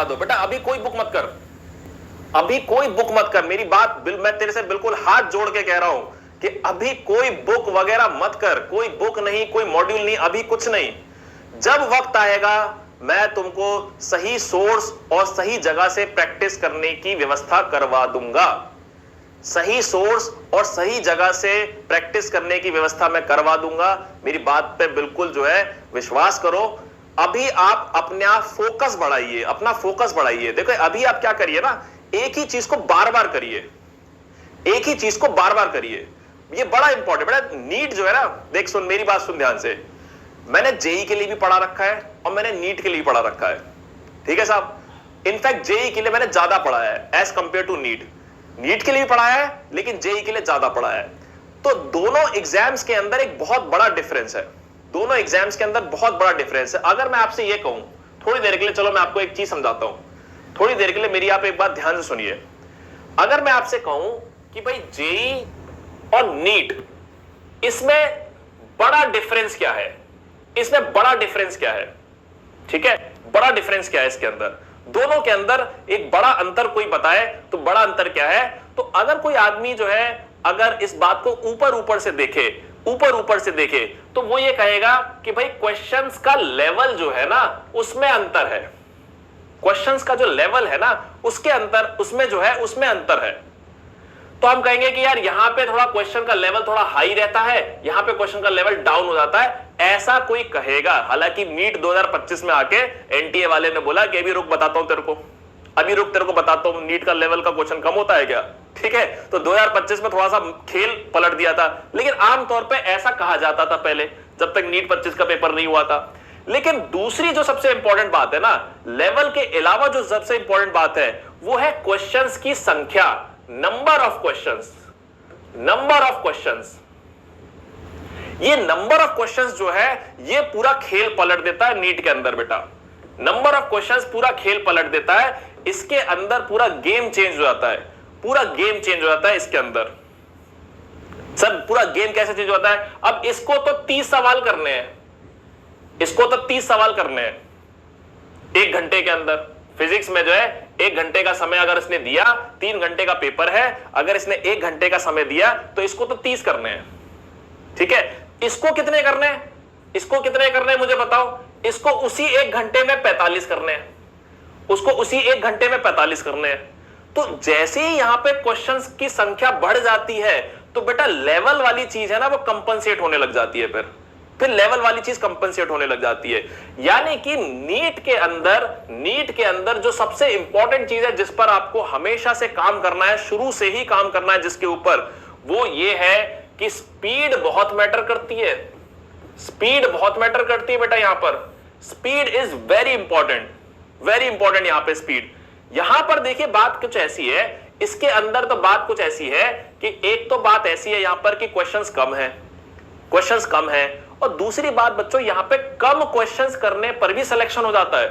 बढ़ा दो। बेटा अभी कोई बुक मत कर, अभी कोई बुक मत कर, मेरी बात मैं तेरे से बिल्कुल हाथ जोड़ के कह रहा हूं कि अभी कोई बुक वगैरह मत कर, कोई बुक नहीं, कोई मॉड्यूल नहीं, अभी कुछ नहीं। जब वक्त आएगा मैं तुमको सही सोर्स और सही जगह से प्रैक्टिस करने की व्यवस्था करवा दूंगा। सही सोर्स और सही जगह से प्रैक्टिस करने की व्यवस्था मैं करवा दूंगा। मेरी बात पे बिल्कुल जो है विश्वास करो। अभी आप अपना फोकस बढ़ाइए, अपना फोकस बढ़ाइए। देखो अभी आप क्या करिए ना, एक ही चीज को बार बार करिए, एक ही चीज को बार बार करिए। ये बड़ा इंपॉर्टेंट। बेटा नीट जो है ना, देख सुन मेरी बात सुन ध्यान से, मैंने जेई के लिए भी पढ़ा रखा है और मैंने नीट के लिए भी पढ़ा रखा है, ठीक है साहब। इनफैक्ट जेई के लिए मैंने ज्यादा पढ़ा है as compared to NEET. NEET के लिए भी पढ़ा है लेकिन जेई के लिए ज्यादा पढ़ा है। तो दोनों एग्जाम्स के अंदर एक बहुत बड़ा डिफरेंस है, दोनों एग्जाम्स के अंदर बहुत बड़ा डिफरेंस है। अगर मैं आपसे यह कहूं थोड़ी देर के लिए, चलो मैं आपको एक चीज समझाता हूं, थोड़ी देर के लिए मेरी आप एक बात ध्यान से सुनिए। अगर मैं आपसे कहूं कि भाई जेई और नीट, इसमें बड़ा डिफरेंस क्या है, इसमें बड़ा डिफरेंस क्या है, ठीक है, बड़ा डिफरेंस क्या है इसके अंदर, दोनों के अंदर एक बड़ा अंतर कोई बताए तो बड़ा अंतर क्या है। तो अगर कोई आदमी जो है अगर इस बात को ऊपर ऊपर से देखे, ऊपर ऊपर से देखे, तो वो ये कहेगा कि भाई क्वेश्चंस का लेवल जो है ना उसमें अंतर है, क्वेश्चंस का जो लेवल है ना उसके अंतर, उसमें जो है उसमें अंतर है। तो हम कहेंगे कि यार यहां पे थोड़ा क्वेश्चन का लेवल थोड़ा हाई रहता है, यहां पे क्वेश्चन का लेवल डाउन हो जाता है, ऐसा कोई कहेगा। हालांकि नीट 2025 में आके एनटीए वाले ने बोला कि अभी रुक बताता हूं तेरे को, अभी रुक तेरे को बताता हूं नीट का लेवल का क्वेश्चन कम होता है क्या, ठीक है। तो 2025 में थोड़ा सा खेल पलट दिया था, लेकिन आमतौर पर ऐसा कहा जाता था पहले, जब तक नीट 25 का पेपर नहीं हुआ था। लेकिन दूसरी जो सबसे इंपॉर्टेंट बात है ना, लेवल के अलावा जो सबसे इंपॉर्टेंट बात है वो है क्वेश्चंस की संख्या, number of questions, number of questions. ये नंबर ऑफ क्वेश्चंस जो है ये पूरा खेल पलट देता है नीट के अंदर। बेटा नंबर ऑफ क्वेश्चंस पूरा खेल पलट देता है, इसके अंदर पूरा गेम चेंज हो जाता है, पूरा गेम चेंज हो जाता है इसके अंदर। सर पूरा गेम कैसे चेंज होता है? अब इसको तो 30 सवाल करने हैं, इसको तो 30 सवाल करने हैं एक घंटे के अंदर। फिजिक्स में जो है 1 घंटे का समय अगर इसने दिया, 3 घंटे का पेपर है, अगर इसने 1 घंटे का समय दिया तो इसको तो 30 करने हैं, ठीक है। इसको कितने करने हैं, इसको कितने करने हैं मुझे बताओ? इसको उसी 1 घंटे में 45 करने हैं, उसको उसी 1 घंटे में 45 करने हैं। तो जैसे ही यहां पे क्वेश्चंस की संख्या बढ़ जाती है तो बेटा लेवल वाली चीज है ना वो कंपनसेट होने लग जाती है, फिर लेवल वाली चीज कंपनसेट होने लग जाती है। यानी कि नीट के अंदर जो सबसे इंपॉर्टेंट चीज है जिस पर आपको हमेशा से काम करना है, शुरू से ही काम करना है जिसके ऊपर, वो ये है कि स्पीड बहुत मैटर करती है, स्पीड बहुत मैटर करती है बेटा। यहां पर speed is very important, very important. यहां पे स्पीड, यहां पर देखिए बात कुछ ऐसी है, इसके अंदर तो बात कुछ ऐसी है कि एक तो बात ऐसी है यहां पर कि क्वेश्चंस कम है, क्वेश्चंस कम है, और दूसरी बात बच्चों यहां पे कम क्वेश्चंस करने पर भी सिलेक्शन हो जाता है,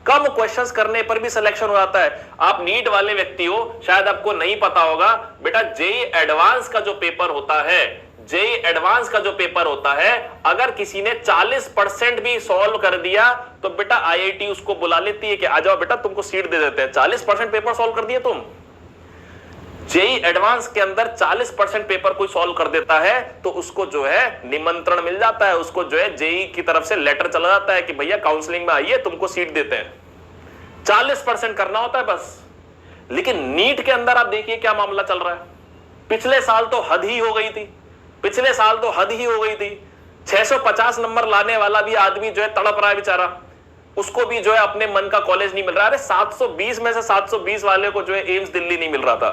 कम क्वेश्चंस करने पर भी सिलेक्शन हो जाता है। आप नीट वाले व्यक्ति हो, शायद आपको नहीं पता होगा बेटा, जेई एडवांस का जो पेपर होता है, जेई एडवांस का जो पेपर होता है, अगर किसी ने 40% भी सॉल्व कर दिया तो बेटा आईआईटी उसको बुला लेती है कि आ जाओ बेटा तुमको सीट दे देते हैं। 40% पेपर सॉल्व कर दिए तुम, जेई एडवांस के अंदर 40% पेपर कोई सॉल्व कर देता है तो उसको जो है निमंत्रण मिल जाता है, उसको जो है जेई की तरफ से लेटर चला जाता है कि भैया काउंसलिंग में आइए तुमको सीट देते हैं। 40% करना होता है बस। लेकिन नीट के अंदर आप देखिए क्या मामला चल रहा है। पिछले साल तो हद ही हो गई थी, पिछले साल तो हद ही हो गई थी। 650 नंबर लाने वाला भी आदमी जो है तड़प रहा है बेचारा, उसको भी जो है अपने मन का कॉलेज नहीं मिल रहा। अरे 720 में से 720 वाले को जो है एम्स दिल्ली नहीं मिल रहा था।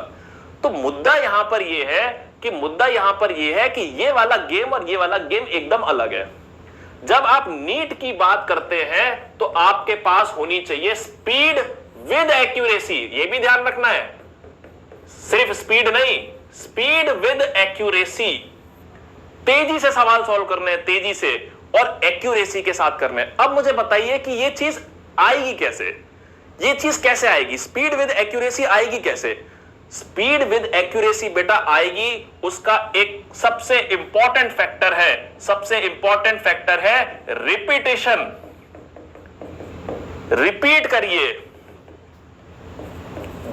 तो मुद्दा यहां पर यह है कि मुद्दा यहां पर यह है कि ये वाला गेम और ये वाला गेम एकदम अलग है। जब आप नीट की बात करते हैं तो आपके पास होनी चाहिए स्पीड विद एक्यूरेसी, ये भी ध्यान रखना है, सिर्फ स्पीड नहीं, स्पीड विद एक्यूरेसी। तेजी से सवाल सॉल्व करने हैं, तेजी से और एक्यूरेसी के साथ करने हैं। अब मुझे बताइए कि ये चीज आएगी कैसे, ये चीज कैसे आएगी, स्पीड विद एक्यूरेसी आएगी कैसे? स्पीड विद एक्यूरेसी बेटा आएगी, उसका एक सबसे इंपॉर्टेंट फैक्टर है, सबसे इंपॉर्टेंट फैक्टर है रिपीटेशन। रिपीट करिए,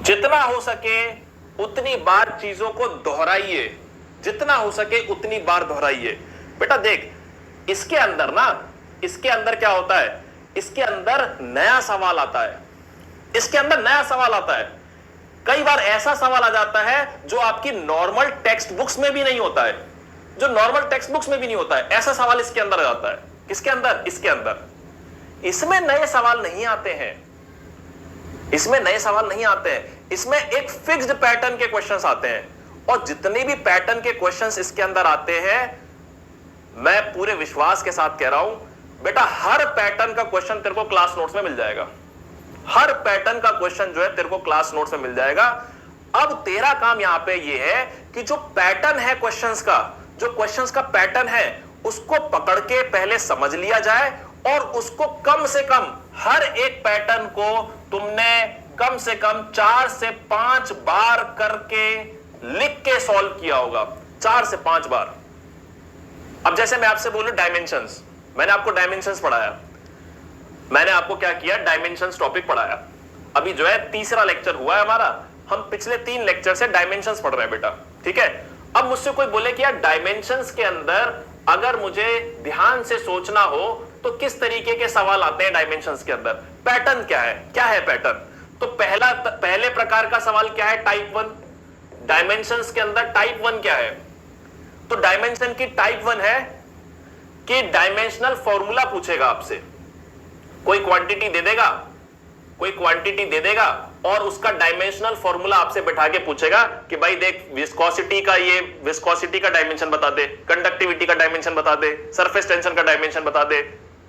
जितना हो सके उतनी बार चीजों को दोहराइए, जितना हो सके उतनी बार दोहराइए। बेटा देख, इसके अंदर ना, इसके अंदर क्या होता है, इसके अंदर नया सवाल आता है, इसके अंदर नया सवाल आता है। कई बार ऐसा सवाल आ जाता है जो आपकी नॉर्मल टेक्स्ट बुक्स में भी नहीं होता है, जो नॉर्मल टेक्स्ट बुक्स में भी नहीं होता है, ऐसा सवाल इसके अंदर आ जाता है। किसके अंदर? इसके अंदर। इसमें नए सवाल नहीं आते हैं, इसमें नए सवाल नहीं आते हैं, इसमें एक फिक्स्ड पैटर्न के क्वेश्चंस आते हैं। और जितने भी पैटर्न के क्वेश्चंस इसके अंदर आते हैं, मैं पूरे विश्वास के साथ कह रहा हूं बेटा, हर पैटर्न का क्वेश्चन तेरे को क्लास नोट्स में मिल जाएगा, हर पैटर्न का क्वेश्चन जो है तेरे को क्लास नोट्स में मिल जाएगा। अब तेरा काम यहां पे ये है कि जो पैटर्न है क्वेश्चंस का, जो क्वेश्चंस का पैटर्न है, उसको पकड़ के पहले समझ लिया जाए और उसको कम से कम हर एक पैटर्न को तुमने कम से कम 4 से 5 बार करके लिख के सॉल्व किया होगा, 4 से 5 बार। अब जैसे मैं आपसे बोलूं डायमेंशंस, मैंने आपको डायमेंशंस पढ़ाया, मैंने आपको क्या किया, डायमेंशंस टॉपिक पढ़ाया। अभी जो है तीसरा लेक्चर हुआ है हमारा, हम पिछले 3 लेक्चर से डायमेंशंस पढ़ रहे हैं बेटा, ठीक है। अब मुझसे कोई बोले कि यार डायमेंशंस के अंदर अगर मुझे ध्यान से सोचना हो तो किस तरीके के सवाल आते हैं डायमेंशंस के अंदर, पैटर्न क्या है, क्या है पैटर्न। तो पहले प्रकार का सवाल क्या है, टाइप 1। डायमेंशंस के अंदर टाइप 1 क्या है, तो डायमेंशन की टाइप 1 है कि डायमेंशनल फॉर्मूला पूछेगा आपसे, कोई क्वांटिटी दे देगा, कोई क्वांटिटी दे देगा और उसका डायमेंशनल फॉर्मूला आपसे बैठा के पूछेगा कि भाई देख, विस्कोसिटी का ये विस्कोसिटी का डायमेंशन बता दे, कंडक्टिविटी का डायमेंशन बता दे, सरफेस टेंशन का डायमेंशन बता दे,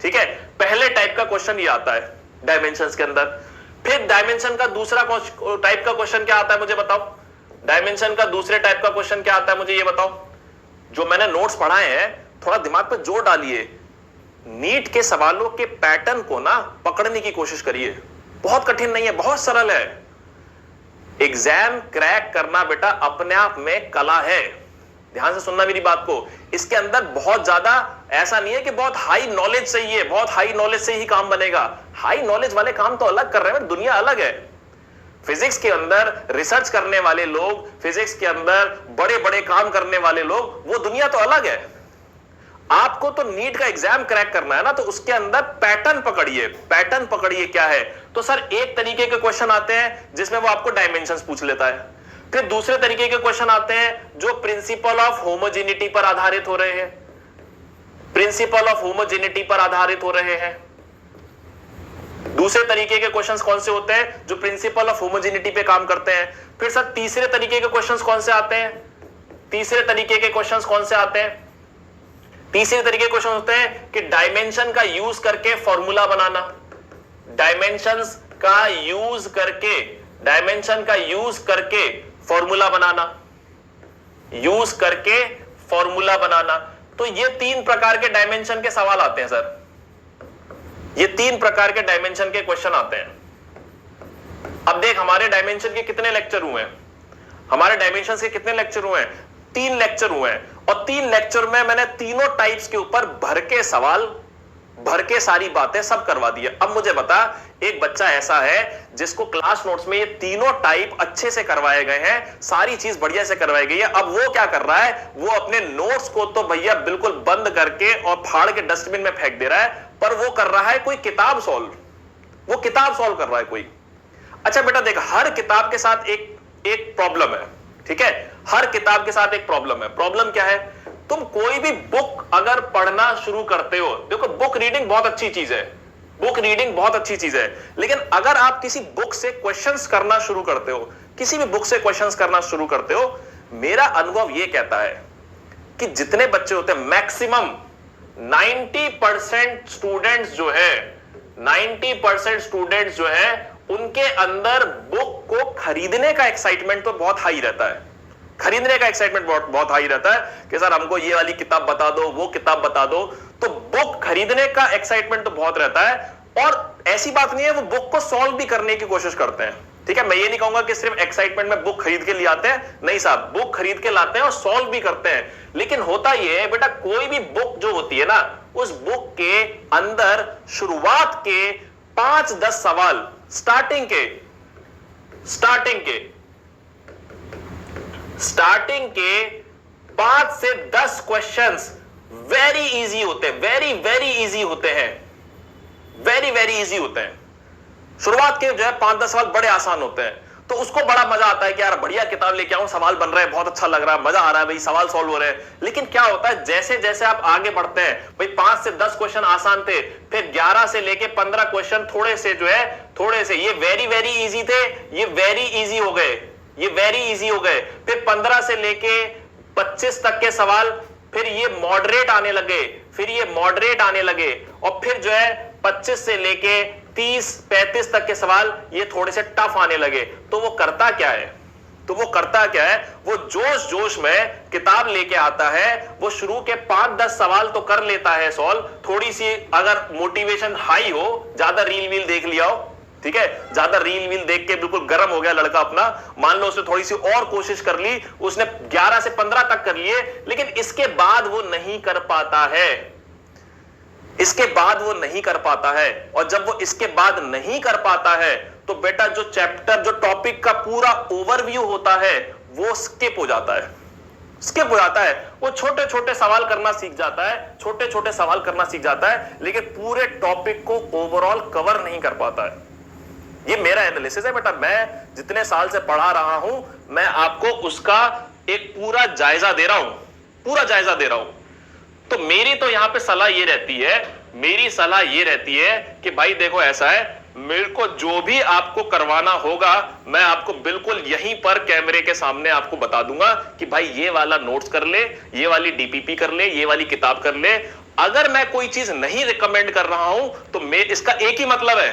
ठीक है। पहले टाइप का क्वेश्चन ये आता है डायमेंशंस के अंदर। फिर डायमेंशन का दूसरा टाइप का क्वेश्चन क्या आता है मुझे बताओ, डायमेंशन का दूसरे टाइप का क्वेश्चन क्या आता है मुझे ये बताओ। जो मैंने नोट्स पढ़ाए हैं थोड़ा दिमाग पर जोर डालिए, नीट के सवालों के पैटर्न को ना पकड़ने की कोशिश करिए, बहुत कठिन नहीं है, बहुत सरल है। एग्जाम क्रैक करना बेटा अपने आप में कला है, ध्यान से सुनना मेरी बात को। इसके अंदर बहुत ज्यादा ऐसा नहीं है कि बहुत हाई नॉलेज चाहिए, बहुत हाई नॉलेज से ही काम बनेगा। हाई नॉलेज वाले काम तो अलग कर रहे हैं, दुनिया अलग है। फिजिक्स के अंदर रिसर्च करने वाले लोग, फिजिक्स के अंदर बड़े बड़े काम करने वाले लोग, वो दुनिया तो अलग है। आपको तो नीट का एग्जाम क्रैक करना है ना, तो उसके अंदर पैटर्न पकड़िए, पैटर्न पकड़िए क्या है। तो सर एक तरीके के क्वेश्चन आते हैं जिसमें वो आपको डायमेंशंस पूछ लेता है, फिर दूसरे तरीके के क्वेश्चन आते हैं जो प्रिंसिपल ऑफ होमोजेनिटी पर आधारित हो रहे हैं, प्रिंसिपल ऑफ होमोजेनिटी पर आधारित हो रहे हैं। दूसरे तरीके के क्वेश्चंस कौन से होते हैं, जो प्रिंसिपल ऑफ होमोजेनिटी पे काम करते हैं। फिर सर तीसरे तरीके के क्वेश्चंस कौन से आते हैं, तीसरे तरीके के क्वेश्चंस कौन से आते हैं, तीसरे तरीके के क्वेश्चन होते हैं कि डायमेंशन का यूज करके फॉर्मूला बनाना, डायमेंशंस का यूज करके, डायमेंशन का यूज करके फॉर्मूला बनाना, यूज करके फॉर्मूला बनाना। तो ये 3 प्रकार के डायमेंशन के सवाल आते हैं सर, ये 3 प्रकार के डायमेंशन के क्वेश्चन आते हैं। अब देख हमारे डायमेंशन के कितने लेक्चर हुए हैं, हमारे डायमेंशन के कितने लेक्चर हुए हैं, 3 लेक्चर हुए हैं। और 3 लेक्चर में मैंने तीनों टाइप्स के ऊपर भर के सवाल, भर के सारी बातें सब करवा दी है। अब मुझे बता, एक बच्चा ऐसा है जिसको क्लास नोट्स में ये तीनों टाइप अच्छे से करवाए गए हैं, सारी चीज बढ़िया से करवाई गई है। अब वो क्या कर रहा है, वो अपने नोट्स को तो भैया बिल्कुल बंद करके और फाड़ के डस्टबिन में फेंक दे रहा है, पर वो कर रहा है कोई किताब सॉल्व, वो किताब सॉल्व कर रहा है कोई। अच्छा बेटा देख, हर किताब के साथ एक प्रॉब्लम है, ठीक है, हर किताब के साथ एक प्रॉब्लम है। प्रॉब्लम क्या है, तुम कोई भी बुक अगर पढ़ना शुरू करते हो, देखो बुक रीडिंग बहुत अच्छी चीज है, बुक रीडिंग बहुत अच्छी चीज है, लेकिन अगर आप किसी बुक से क्वेश्चंस करना शुरू करते हो, किसी भी बुक से क्वेश्चंस करना शुरू करते हो, मेरा अनुभव यह कहता है कि जितने बच्चे होते हैं, मैक्सिमम 90% स्टूडेंट्स जो है, 90% स्टूडेंट्स जो है, उनके अंदर बुक को खरीदने का एक्साइटमेंट तो बहुत हाई रहता है, खरीदने का एक्साइटमेंट बहुत हाई रहता है कि सर हमको ये वाली किताब बता दो, वो किताब बता दो। तो बुक खरीदने का एक्साइटमेंट तो बहुत रहता है। और ऐसी बात नहीं है, वो बुक को सॉल्व भी करने की कोशिश करते हैं, ठीक है। मैं ये नहीं कहूंगा कि सिर्फ एक्साइटमेंट में बुक खरीद के ले आते हैं, नहीं साहब, बुक खरीद के लाते हैं और सॉल्व भी करते हैं। लेकिन होता यह है बेटा, कोई भी बुक जो होती है ना, उस बुक के अंदर शुरुआत के 5-10 सवाल, स्टार्टिंग के स्टार्टिंग के 5 से 10 क्वेश्चंस वेरी इजी होते हैं, वेरी वेरी इजी होते हैं, वेरी वेरी इजी होते हैं। शुरुआत के जो है 5-10 सवाल बड़े आसान होते हैं, तो उसको बड़ा मजा आता है कि यार बढ़िया किताब लेके आऊं, सवाल बन रहे हैं, बहुत अच्छा लग रहा है, मजा आ रहा है भाई, सवाल सॉल्व हो रहे हैं। लेकिन क्या होता है, जैसे जैसे आप आगे बढ़ते हैं, भाई 5 से 10 क्वेश्चन आसान थे, फिर 11 से लेके 15 क्वेश्चन थोड़े से जो है, थोड़े से ये वेरी वेरी इजी थे, ये वेरी इजी हो गए, ये वेरी इजी हो गए। फिर 15 से लेके 25 तक के सवाल, फिर ये मॉडरेट आने लगे, फिर ये मॉडरेट आने लगे, और फिर जो है 25 से लेके 30-35 तक के सवाल ये थोड़े से टफ आने लगे। तो वो करता क्या है, वो जोश जोश में किताब लेके आता है, वो शुरू के 5-10 सवाल तो कर लेता है सॉल्व, थोड़ी सी अगर मोटिवेशन हाई हो, ज्यादा रील वील देख लिया हो, ठीक है, ज्यादा रील वील देख के बिल्कुल गर्म हो गया लड़का अपना, मान लो उसने थोड़ी सी और कोशिश कर ली, उसने 11 से 15 तक कर लिए, लेकिन इसके बाद वो नहीं कर पाता है, इसके बाद वो नहीं कर पाता है। और जब वो इसके बाद नहीं कर पाता है, तो बेटा जो चैप्टर, जो टॉपिक का पूरा ओवरव्यू होता है, वो स्किप हो जाता है, स्किप हो जाता है। वो छोटे छोटे सवाल करना सीख जाता है, छोटे छोटे सवाल करना सीख जाता है, लेकिन पूरे टॉपिक को ओवरऑल कवर नहीं कर पाता है। ये मेरा एनालिसिस है बेटा, मैं जितने साल से पढ़ा रहा हूं, मैं आपको उसका एक पूरा जायजा दे रहा हूं, पूरा जायजा दे रहा हूं। तो मेरी तो यहां पे सलाह ये रहती है, मेरी सलाह ये रहती है कि भाई देखो ऐसा है, मेरे को जो भी आपको करवाना होगा, मैं आपको बिल्कुल यहीं पर कैमरे के सामने आपको बता दूंगा कि भाई ये वाला नोट्स कर ले, ये वाली डीपीपी कर ले, ये वाली किताब कर ले। अगर मैं कोई चीज नहीं रिकमेंड कर रहा हूं, तो इसका एक ही मतलब है,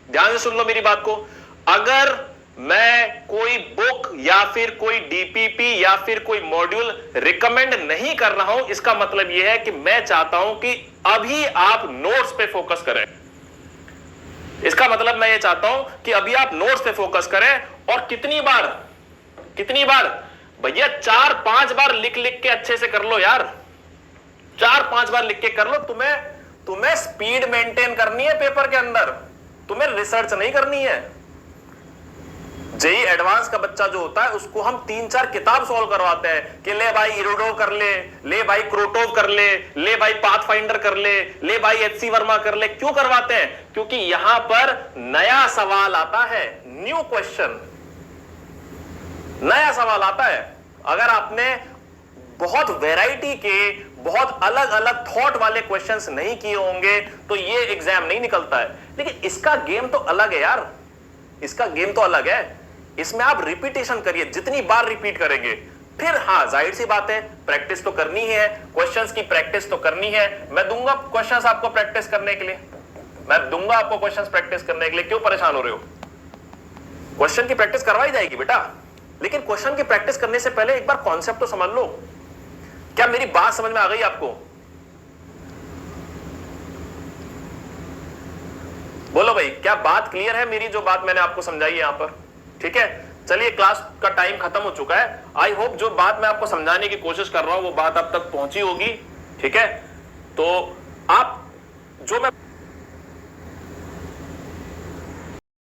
ध्यान से सुन लो मेरी बात को, अगर मैं कोई बुक या फिर कोई डीपीपी या फिर कोई मॉड्यूल रिकमेंड नहीं कर रहा हूं, इसका मतलब यह है कि मैं चाहता हूं कि अभी आप नोट्स पे फोकस करें। इसका मतलब मैं ये चाहता हूं कि अभी आप नोट्स पे फोकस करें। और कितनी बार भैया, 4-5 बार लिख लिख के अच्छे से कर लो यार, 4-5 बार लिख के कर लो। तुम्हें स्पीड मेंटेन करनी है पेपर के अंदर, तुम्हें रिसर्च नहीं करनी है। जेई एडवांस का बच्चा जो होता है, उसको हम 3-4 किताब सॉल्व करवाते हैं कि ले भाई इरोडो कर ले भाई क्रोटोव कर ले भाई पाथफाइंडर कर ले भाई एचसी वर्मा कर ले। क्यों करवाते हैं? क्योंकि यहां पर नया सवाल आता है, न्यू क्वेश्चन, नया सवाल आता है। अगर आपने बहुत वैरायटी के, बहुत अलग अलग थॉट वाले क्वेश्चंस नहीं किए होंगे, तो ये एग्जाम नहीं निकलता है। लेकिन इसका गेम तो अलग है यार, इसका गेम तो अलग है। इसमें आप रिपीटेशन करिए, जितनी बार रिपीट करेंगे, फिर हाँ जाहिर सी बात है प्रैक्टिस तो करनी ही है, क्वेश्चंस की प्रैक्टिस तो करनी है। मैं दूंगा क्वेश्चंस आपको प्रैक्टिस करने के लिए, मैं दूंगा आपको क्वेश्चंस प्रैक्टिस करने के लिए। क्यों परेशान हो रहे हो? क्वेश्चन की प्रैक्टिस करवाई जाएगी बेटा, लेकिन क्वेश्चन की प्रैक्टिस करने से पहले एक बार कॉन्सेप्ट तो समझ लो। क्या मेरी बात समझ में आ गई आपको? बोलो भाई, क्या बात क्लियर है मेरी, जो बात मैंने आपको समझाई है यहां पर? ठीक है, चलिए क्लास का टाइम खत्म हो चुका है। आई होप जो बात मैं आपको समझाने की कोशिश कर रहा हूं वो बात आप तक पहुंची होगी। ठीक है, तो आप जो मैं